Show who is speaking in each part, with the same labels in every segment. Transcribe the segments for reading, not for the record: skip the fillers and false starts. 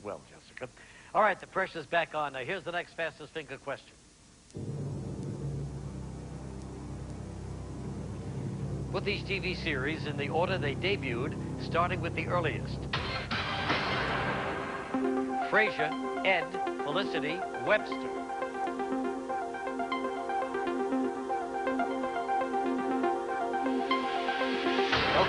Speaker 1: well, Jessica. All right, the pressure's back on. Now, here's the next fastest finger question. Put these TV series in the order they debuted, starting with the earliest. Frasier, Ed, Felicity, Webster.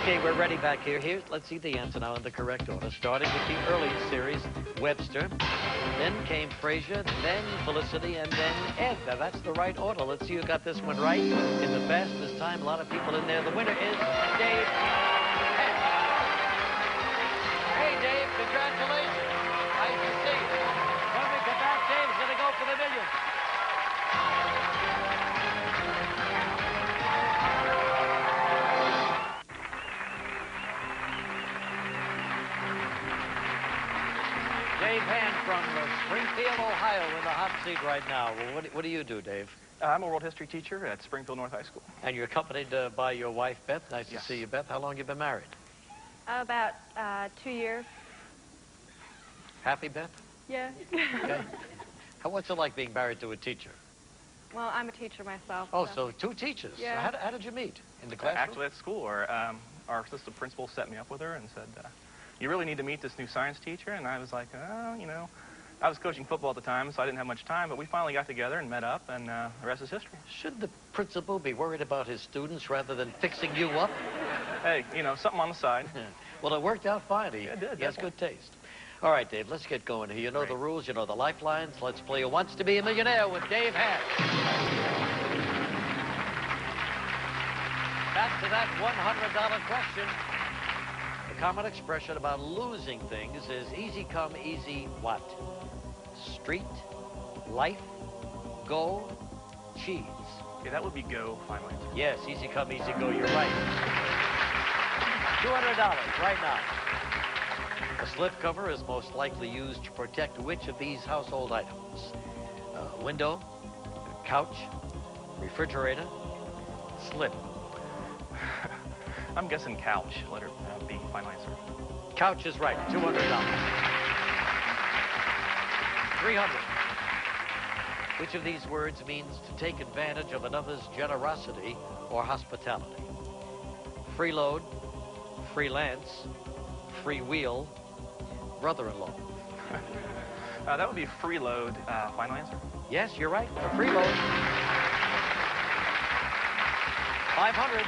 Speaker 1: Okay, we're ready back here. Let's see the answer now in the correct order. Starting with the earliest series, Webster. Then came Frasier, then Felicity, and then Ed. Now, that's the right order. Let's see who got this one right. In the fastest time, a lot of people in there. The winner is Dave. Hey, Dave, congratulations. Nice to see you. When we come back, Dave's going to go for the millions. Dave Hand from Springfield, Ohio, in the hot seat right now. Well, what do you do, Dave?
Speaker 2: I'm a world history teacher at Springfield North High School.
Speaker 1: And you're accompanied by your wife, Beth. Nice to see you, Beth. How long have you been married?
Speaker 3: About 2 years.
Speaker 1: Happy, Beth?
Speaker 3: Yeah.
Speaker 1: Okay. What's it like being married to a teacher?
Speaker 3: Well, I'm a teacher myself.
Speaker 1: Oh, so two teachers.
Speaker 3: Yeah.
Speaker 1: How did you meet? In the classroom?
Speaker 2: Actually, at school. Our assistant principal set me up with her and said, you really need to meet this new science teacher. And I was like, you know, I was coaching football at the time, so I didn't have much time. But we finally got together and met up, and the rest is history.
Speaker 1: Should the principal be worried about his students rather than fixing you up?
Speaker 2: Hey, you know, something on the side.
Speaker 1: Well, it worked out fine.
Speaker 2: Yeah, it did.
Speaker 1: He has good taste. All right, Dave, let's get going here. You know the rules, you know the lifelines. Let's play Who Wants to Be a Millionaire with Dave Hand. Back to that $100 question. The common expression about losing things is easy come, easy what? Street, life, go, cheese.
Speaker 2: Okay, that would be go, finally.
Speaker 1: Yes, easy come, easy go. You're right. $200 right now. A slipcover is most likely used to protect which of these household items? Window, couch, refrigerator, slip.
Speaker 2: I'm guessing couch. Letter B, final answer.
Speaker 1: Couch is right. $200. 300. Which of these words means to take advantage of another's generosity or hospitality? Freeload, freelance, freewheel, brother-in-law.
Speaker 2: That would be freeload. Final answer.
Speaker 1: Yes, you're right. A freeload. 500.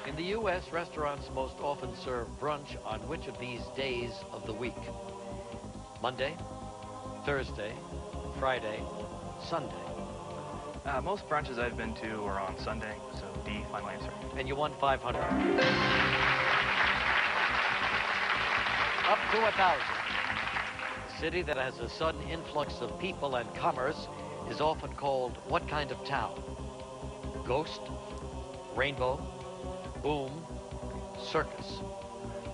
Speaker 1: In the U.S., restaurants most often serve brunch on which of these days of the week? Monday, Thursday, Friday, Sunday.
Speaker 2: Most brunches I've been to are on Sunday, so D, final answer.
Speaker 1: And you won 500. Up to 1,000. A city that has a sudden influx of people and commerce is often called what kind of town? Ghost, rainbow, boom, circus.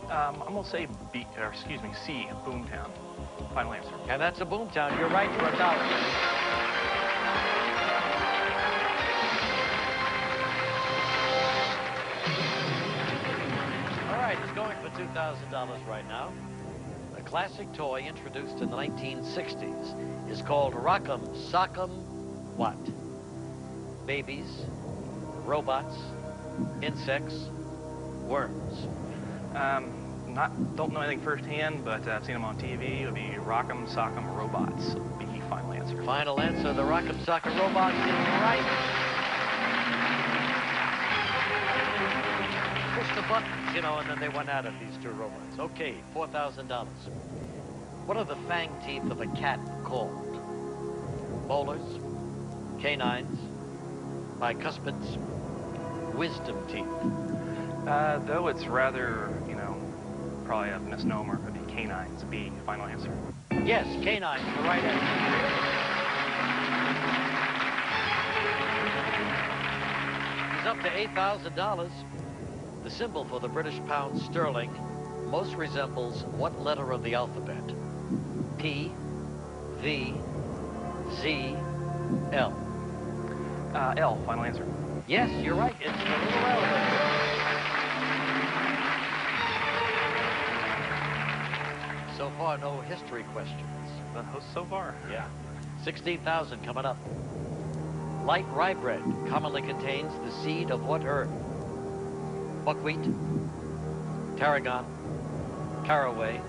Speaker 2: I'm gonna say B, or excuse me, C, boomtown. Final answer.
Speaker 1: And that's a boomtown. You're right for 1,000. All right, it's going for $2,000 right now. A classic toy introduced in the 1960s is called Rock'em Sock'em what? Babies, robots, insects, worms.
Speaker 2: Don't know anything firsthand, but I've seen them on TV. It would be Rock'em Sock'em Robots. B, final answer.
Speaker 1: Final answer, the Rock'em Sock'em Robots is right. Push the buttons, you know, and then they went out of these two robots. Okay, $4,000. What are the fang teeth of a cat called? Molars, canines, bicuspids, wisdom teeth.
Speaker 2: Though it's rather, you know, probably a misnomer, it'd be canines. B, final answer.
Speaker 1: Yes, canines, the right answer. He's up to $8,000. The symbol for the British pound sterling most resembles what letter of the alphabet? P, V, Z, L.
Speaker 2: L, final answer.
Speaker 1: Yes, you're right. It's the little L. So far, no history questions.
Speaker 2: The host so far.
Speaker 1: Yeah. 16,000 coming up. Light rye bread commonly contains the seed of what herb? Buckwheat, tarragon, caraway,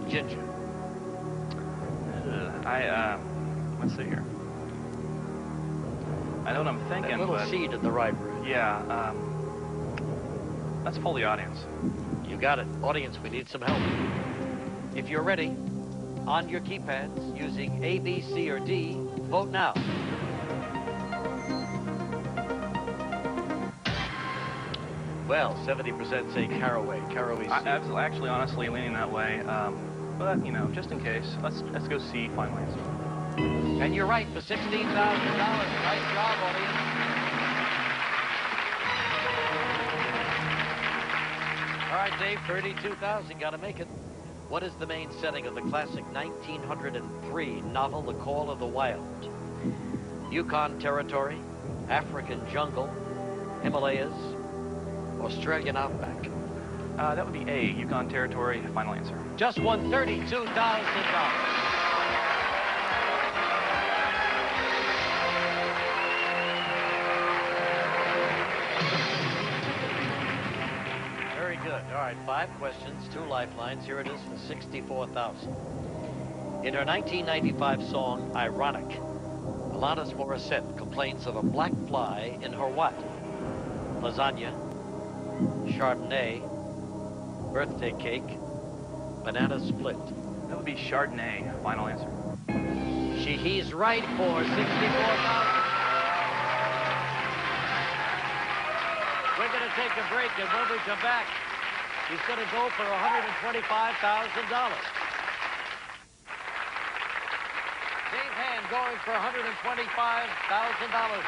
Speaker 1: ginger.
Speaker 2: Let's see here. I know what I'm thinking,
Speaker 1: That little
Speaker 2: but
Speaker 1: seed in the rye bread.
Speaker 2: yeah, let's poll the audience.
Speaker 1: You got it. Audience, we need some help. If you're ready, on your keypads, using A, B, C, or D, vote now. Well, 70% say caraway. Caraway seed.
Speaker 2: I was actually honestly leaning that way, but you know, just in case, let's go see final answer.
Speaker 1: And you're right for $16,000. Nice job, audience. All right, Dave, 32,000. Got to make it. What is the main setting of the classic 1903 novel, The Call of the Wild? Yukon Territory, African jungle, Himalayas, Australian outback.
Speaker 2: That would be A, Yukon Territory. Final answer.
Speaker 1: Just won $32,000. Very good. All right, 5 questions, 2 lifelines. Here it is for 64,000. In her 1995 song, Ironic, Alanis Morissette complains of a black fly in her what? Lasagna, Chardonnay, birthday cake, banana split.
Speaker 2: That would be Chardonnay. Final answer.
Speaker 1: He's right for 64,000. We're going to take a break, and when we come back, he's going to go for $125,000. Dave Hand going for $125,000.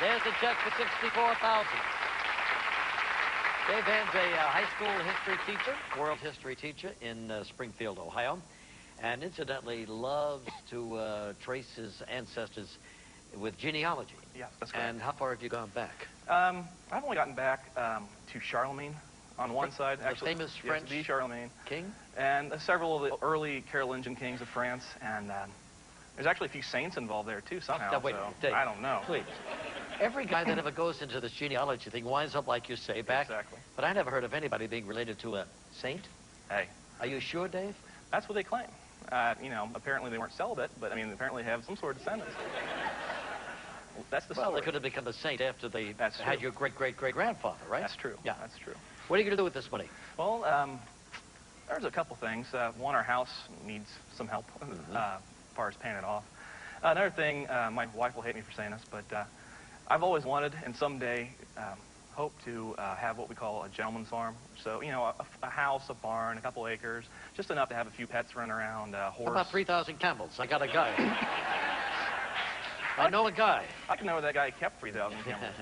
Speaker 1: There's the check for $64,000. Dave Hand's a high school history teacher, world history teacher in Springfield, Ohio, and incidentally loves to trace his ancestors with genealogy.
Speaker 2: Yes, that's correct.
Speaker 1: And how far have you gone back?
Speaker 2: I've only gotten back to Charlemagne on one side.
Speaker 1: The
Speaker 2: Actually,
Speaker 1: famous
Speaker 2: yes,
Speaker 1: French
Speaker 2: the Charlemagne.
Speaker 1: king?
Speaker 2: And several of the early Carolingian kings of France. And there's actually a few saints involved there, too, somehow.
Speaker 1: Now, wait,
Speaker 2: so
Speaker 1: Dave,
Speaker 2: I don't know.
Speaker 1: Please. Every guy that ever goes into this genealogy thing winds up, like you say, back.
Speaker 2: Exactly.
Speaker 1: But I never heard of anybody being related to a saint.
Speaker 2: Hey,
Speaker 1: Are you sure, Dave?
Speaker 2: that's what they claim. You know, apparently they weren't celibate, but, I mean, apparently they have some sort of descendants. That's the
Speaker 1: Well,
Speaker 2: story.
Speaker 1: they could have become a saint after they
Speaker 2: That's
Speaker 1: had
Speaker 2: true.
Speaker 1: your great-great-great-grandfather, right?
Speaker 2: That's true.
Speaker 1: Yeah.
Speaker 2: That's true.
Speaker 1: What are you going to do with this money?
Speaker 2: Well, there's a couple things. One, our house needs some help as far as paying it off. Another thing, my wife will hate me for saying this, but I've always wanted and someday hope to have what we call a gentleman's farm. So, you know, a house, a barn, a couple acres, just enough to have a few pets running around, a horse.
Speaker 1: How about 3,000 camels? I got a guy. I know a guy.
Speaker 2: I can know where that guy kept 3,000 camels.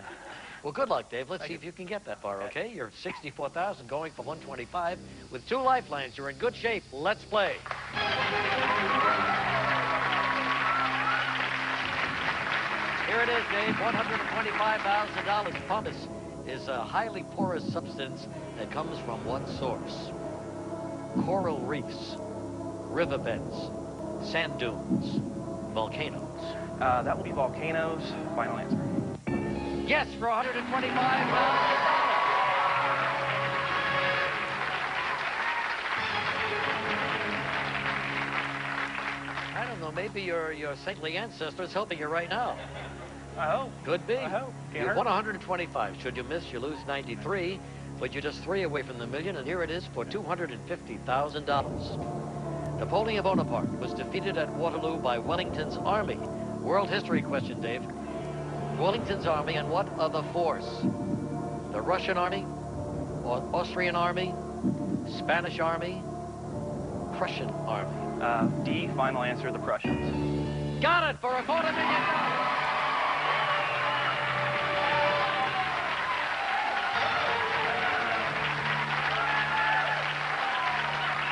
Speaker 1: Well, good luck, Dave. Let's
Speaker 2: Thank
Speaker 1: see
Speaker 2: you.
Speaker 1: if you can get that far, okay? You're 64,000 going for 125 with 2 lifelines. You're in good shape. Let's play. Here it is, Dave. $125,000. Pumice is a highly porous substance that comes from what source? Coral reefs, riverbeds, sand dunes, volcanoes.
Speaker 2: That will be volcanoes. Final answer.
Speaker 1: Yes, for $125,000. I don't know, maybe your saintly ancestor is helping you right now.
Speaker 2: I hope.
Speaker 1: Could be.
Speaker 2: I hope. Can't
Speaker 1: You
Speaker 2: hurt.
Speaker 1: won 125. Should you miss, you lose 93. But you're just 3 away from the million, and here it is for $250,000. Napoleon Bonaparte was defeated at Waterloo by Wellington's army. World history question, Dave. Wellington's army and what other force? The Russian army, or Austrian army, Spanish army, Prussian army?
Speaker 2: D, final answer, the Prussians.
Speaker 1: Got it for $250,000.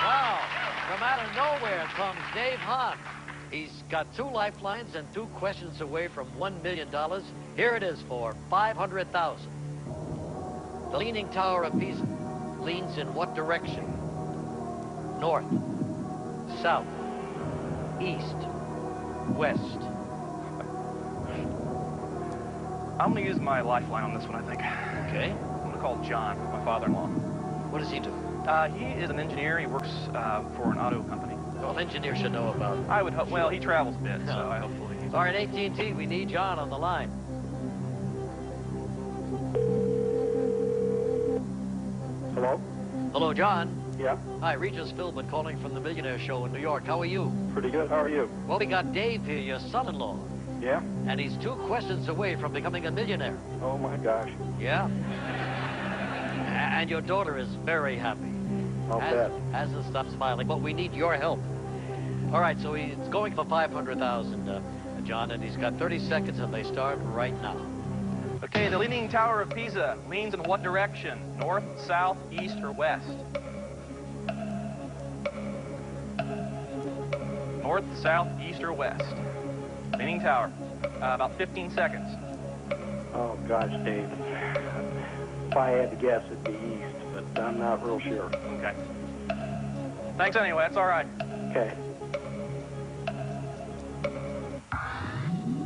Speaker 1: Wow, from out of nowhere comes Dave Hahn. He's got 2 lifelines and 2 questions away from $1 million. Here it is for $500,000. The Leaning Tower of Pisa leans in what direction? North, south, east, west.
Speaker 2: I'm going to use my lifeline on this one, I think.
Speaker 1: Okay.
Speaker 2: I'm going to call John, my father-in-law.
Speaker 1: What does he do?
Speaker 2: He is an engineer. He works for an auto company.
Speaker 1: Well, engineers should know about it.
Speaker 2: I would hope. Well, he travels a bit, so I hopefully.
Speaker 1: All right, AT&T, we need John on the line.
Speaker 4: Hello?
Speaker 1: Hello, John.
Speaker 4: Yeah,
Speaker 1: Hi, Regis Philbin calling from the Millionaire show in New York. How are you?
Speaker 4: pretty good. How are you?
Speaker 1: Well, we got Dave here, your son-in-law,
Speaker 4: Yeah?
Speaker 1: and he's 2 questions away from becoming a millionaire.
Speaker 4: Oh my gosh.
Speaker 1: Yeah. And your daughter is very happy.
Speaker 4: I'll bet.
Speaker 1: Hasn't stopped smiling, but we need your help. All right, so he's going for 500,000, John, and he's got 30 seconds, and they start right now.
Speaker 2: Okay, the Leaning Tower of Pisa leans in what direction? North, south, east, or west? North, south, east, or west? Leaning Tower. About 15 seconds.
Speaker 4: Oh gosh, Dave. If I had to guess, it'd be east, but I'm not real sure.
Speaker 2: Okay. Thanks anyway, that's all right.
Speaker 4: Okay.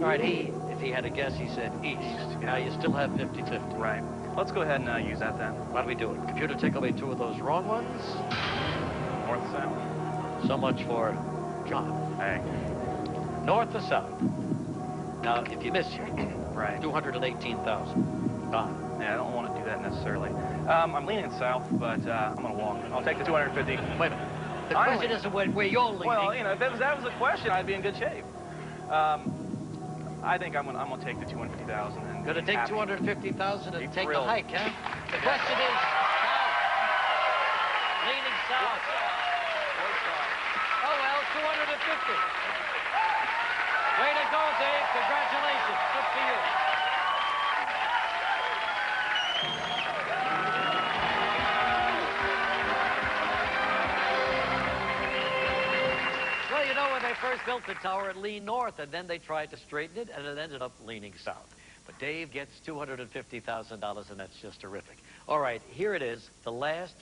Speaker 1: All right, if he had a guess, he said east. Now you still have 50-50.
Speaker 2: Right. Let's go ahead and use that then.
Speaker 1: Why don't we do it? Computer, take away 2 of those wrong ones.
Speaker 2: North, south.
Speaker 1: So much for John.
Speaker 2: Hey.
Speaker 1: North or south? Now, if you miss here,
Speaker 2: Right.
Speaker 1: 218,000. Gone.
Speaker 2: Yeah, I don't want to do that necessarily. I'm leaning south, but I'm going to walk. I'll take the 250.
Speaker 1: Wait a minute. The
Speaker 2: I
Speaker 1: question
Speaker 2: only-
Speaker 1: isn't where you're leaning.
Speaker 2: Well, you know, if that was a question, I'd be in good shape. I think I'm gonna take the 250,000 and
Speaker 1: Gonna
Speaker 2: be
Speaker 1: take
Speaker 2: happy.
Speaker 1: 250,000 and
Speaker 2: Be
Speaker 1: take the
Speaker 2: thrilled.
Speaker 1: hike, huh? The question is south. Leaning south. Oh, well, 250. Way to go, Dave. Congratulations. Good for you. Well, you know, when they first built the tower, it leaned north, and then they tried to straighten it, and it ended up leaning south. But Dave gets $250,000, and that's just terrific. All right, here it is, the last